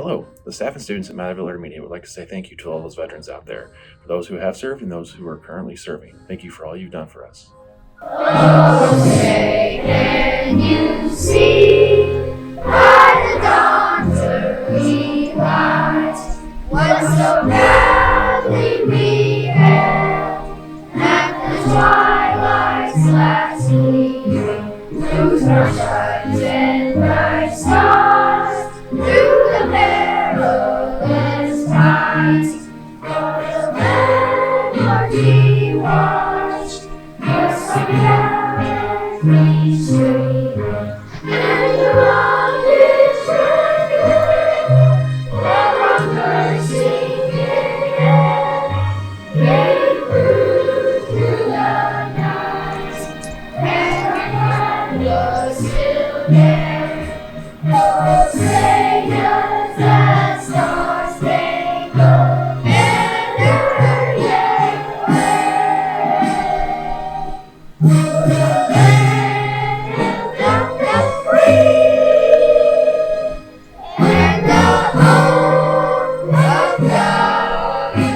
Hello, the staff and students at Matherville Intermediate would like to say thank you to all those veterans out there, for those who have served and those who are currently serving. Thank you for all you've done for us. Oh, say, can you see by the dawn's early light what so proudly we hailed at the twilight's last gleam, through starshines and bright stars, through the perilous tides, for the landward we watched was so proudly stream, and the rocket's record, the bursting in air, gave through the night, and our flag was still there. Oh, say does that star-spangled banner yet wave? The land of the free and the home of the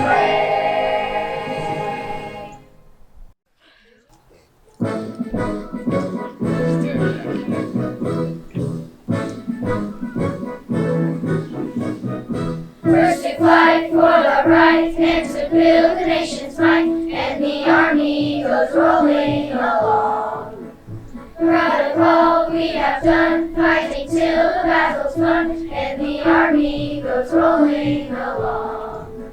brave. First to fight for the right and to build the nation's might, and the army goes rolling along. Proud of all we have done, fighting till the battle's won, and the army goes rolling along.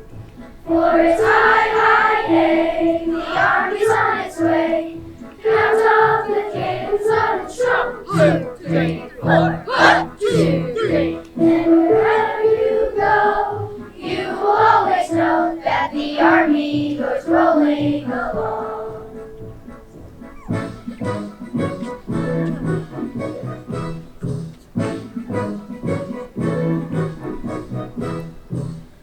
For it's high, high, hey, the army's on its way. Count off the cannons on its drum. 2, 3, 4, 1, 2, 3. And wherever you go, you will always know that the army goes rolling along.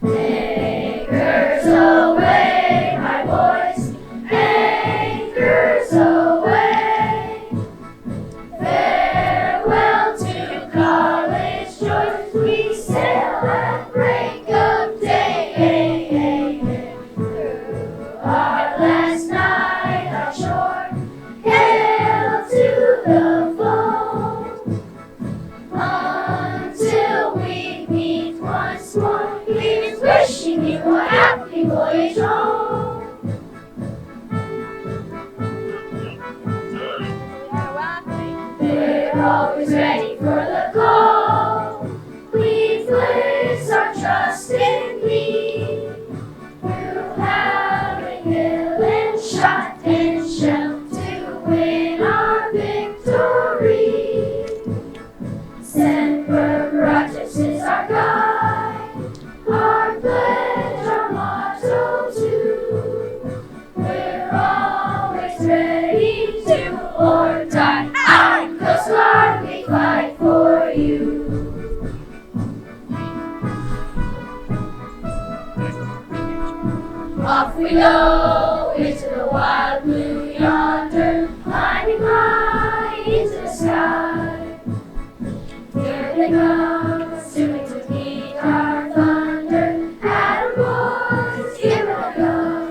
Anchors away, my boys, anchors away. Farewell to college joys, we sail at break of day. Through our last night on shore, hail to the foe. Until we meet once more, leaving wishing you a happy voyage home. We're always ready for the call. We place our trust in thee. Through howling hill and shot and shell to win our victory. Semper Paratus is our guide, our pledge, our motto too. We're always ready to or die. Our Coast Guard, we fight for you. Off we go into the wild blue yonder, climbing high into the sky. Here they come, soon to meet our thunder. Atom boys, give it a gun.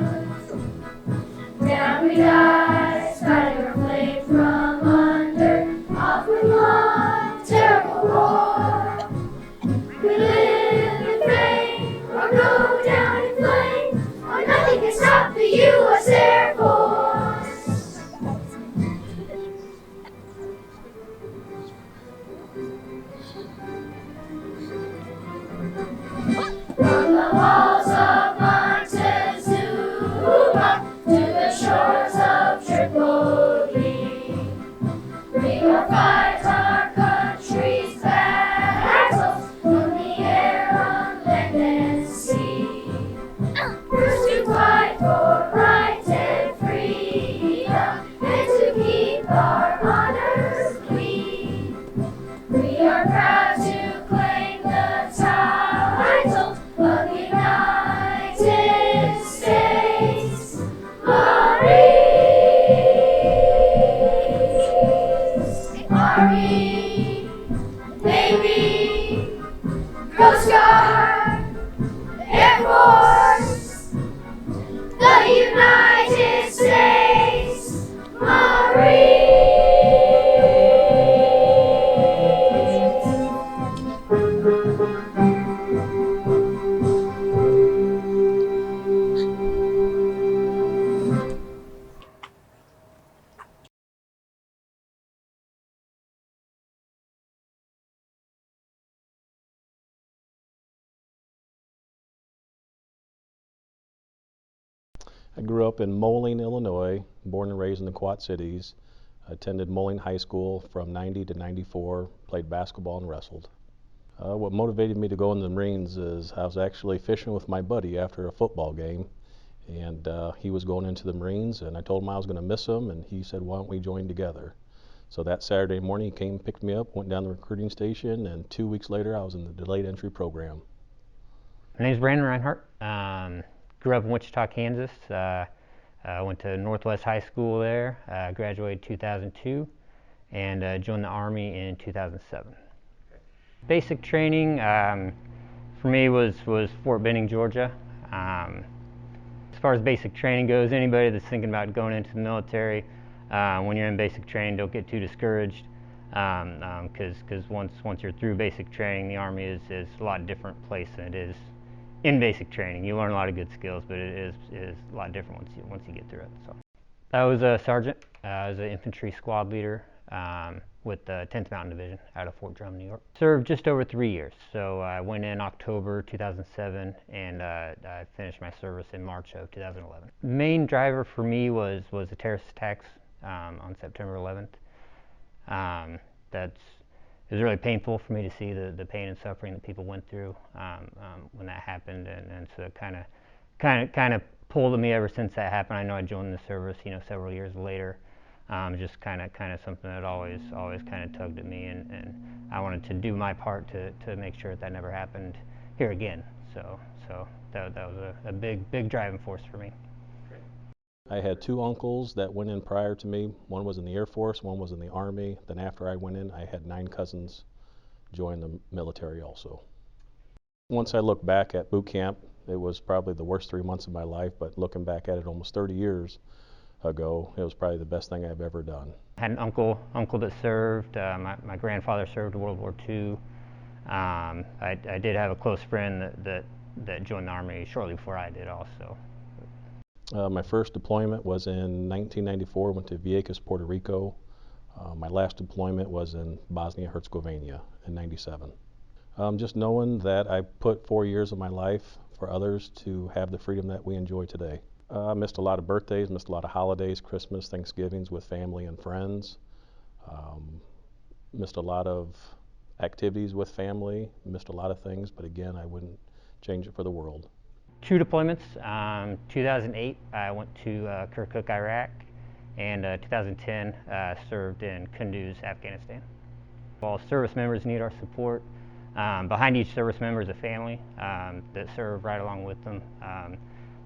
Down we dive, spouting our flame from under. Off with one terrible roar. We live in fame, or go down in flames, or nothing can stop the U.S. Air Force. From the walls of Montezuma to the shores of Tripoli, we will fight our country's battles from the air, on land and sea. First to fight for right and freedom, and to keep our honor clean. We are proud to claim the title of the United States Marines. Army, Navy, Coast Guard. I grew up in Moline, Illinois, born and raised in the Quad Cities. Attended Moline High School from 90 to 94, played basketball and wrestled. What motivated me to go in the Marines is I was actually fishing with my buddy after a football game, and he was going into the Marines, and I told him I was going to miss him, and he said, why don't we join together? So that Saturday morning, he came, picked me up, went down to the recruiting station, and 2 weeks later, I was in the delayed entry program. My name is Brandon Reinhardt. Grew up in Wichita, Kansas. Went to Northwest High School there. Graduated 2002, and joined the Army in 2007. Basic training for me was Fort Benning, Georgia. As far as basic training goes, anybody that's thinking about going into the military, when you're in basic training, don't get too discouraged, because once you're through basic training, the Army is a lot different place than it is in basic training. You learn a lot of good skills, but it is a lot different once you get through it. So I was a sergeant. I was an infantry squad leader with the 10th Mountain Division out of Fort Drum, New York. Served just over 3 years. So I went in October 2007, and I finished my service in March of 2011. The main driver for me was the terrorist attacks on September 11th. It was really painful for me to see the pain and suffering that people went through when that happened, and so it kind of pulled at me ever since that happened. I know I joined the service, several years later. Just kind of something that always kind of tugged at me, and I wanted to do my part to make sure that never happened here again. So that was a big driving force for me. I had 2 uncles that went in prior to me. One was in the Air Force, one was in the Army. Then after I went in, I had 9 cousins join the military also. Once I look back at boot camp, it was probably the worst 3 months of my life, but looking back at it almost 30 years ago, it was probably the best thing I've ever done. I had an uncle that served. My grandfather served World War II. I did have a close friend that joined the Army shortly before I did also. My first deployment was in 1994, went to Vieques, Puerto Rico. My last deployment was in Bosnia-Herzegovina in 97. Just knowing that I put 4 years of my life for others to have the freedom that we enjoy today. I missed a lot of birthdays, missed a lot of holidays, Christmas, Thanksgivings with family and friends. Missed a lot of activities with family, missed a lot of things, but again, I wouldn't change it for the world. 2 deployments. 2008, I went to Kirkuk, Iraq, and 2010 served in Kunduz, Afghanistan. All service members need our support. Behind each service member is a family that serve right along with them.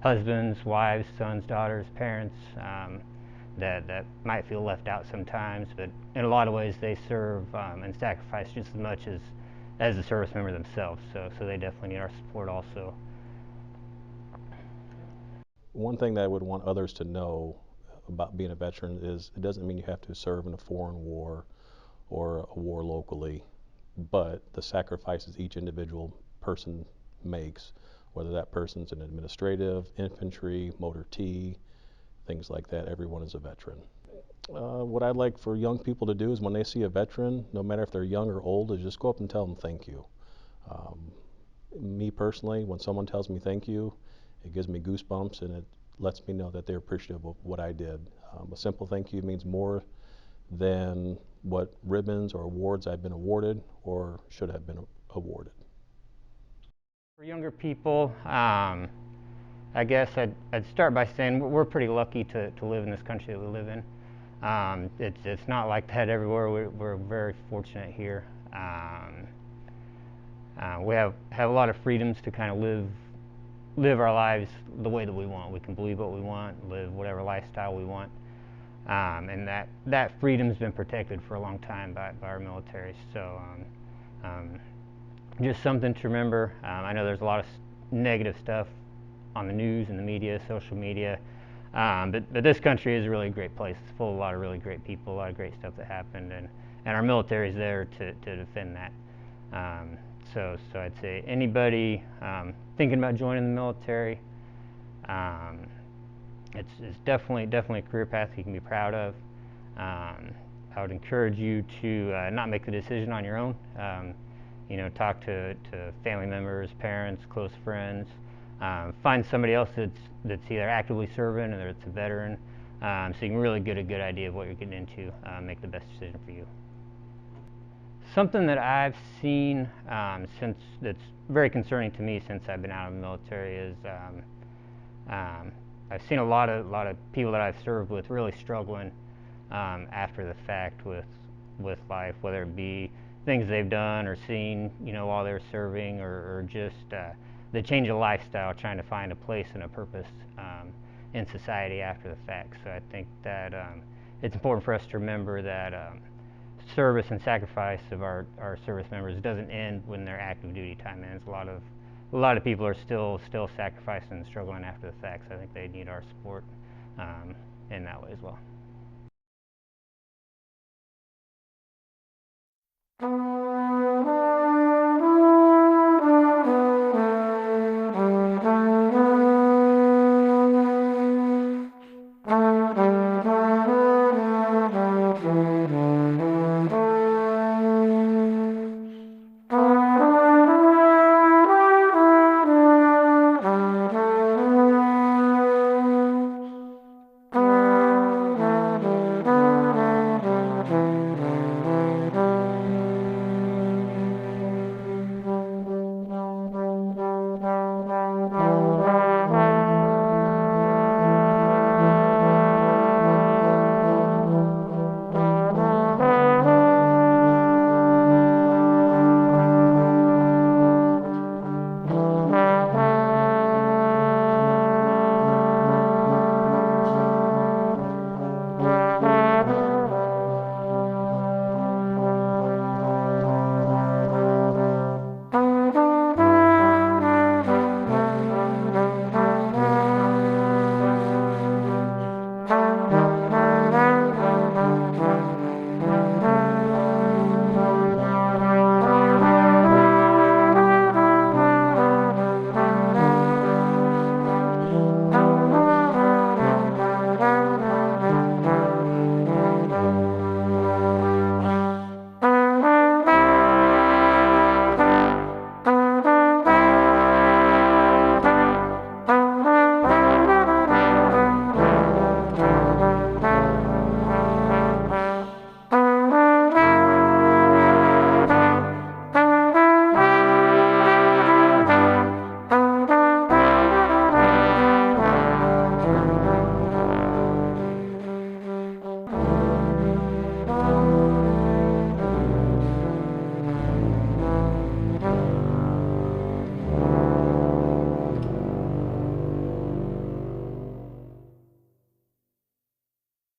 Husbands, wives, sons, daughters, parents that might feel left out sometimes, but in a lot of ways they serve and sacrifice just as much as the service member themselves. So they definitely need our support also. One thing that I would want others to know about being a veteran is it doesn't mean you have to serve in a foreign war or a war locally, but the sacrifices each individual person makes, whether that person's in administrative, infantry, motor T, things like that, everyone is a veteran. What I'd like for young people to do is when they see a veteran, no matter if they're young or old, is just go up and tell them thank you. Me personally, when someone tells me thank you, it gives me goosebumps and it lets me know that they're appreciative of what I did. A simple thank you means more than what ribbons or awards I've been awarded or should have been awarded. For younger people, I guess I'd start by saying we're pretty lucky to live in this country that we live in. It's not like that everywhere. We're very fortunate here. We have a lot of freedoms to kind of live our lives the way that we want. We can believe what we want, live whatever lifestyle we want, and that freedom's been protected for a long time by our military. So just something to remember. I know there's a lot of negative stuff on the news and the media, social media, but this country is a really great place. It's full of a lot of really great people, a lot of great stuff that happened, and our military is there to defend that. So I'd say anybody thinking about joining the military, it's definitely a career path you can be proud of. I would encourage you to not make the decision on your own. Talk to family members, parents, close friends, find somebody else that's either actively serving or it's a veteran, so you can really get a good idea of what you're getting into, make the best decision for you. Something that I've seen since that's very concerning to me since I've been out of the military is I've seen a lot of people that I've served with really struggling after the fact with life, whether it be things they've done or seen, while they're serving, or just the change of lifestyle, trying to find a place and a purpose in society after the fact. So I think that it's important for us to remember that service and sacrifice of our service members doesn't end when their active duty time ends. A lot of people are still sacrificing and struggling after the fact, so I think they need our support in that way as well.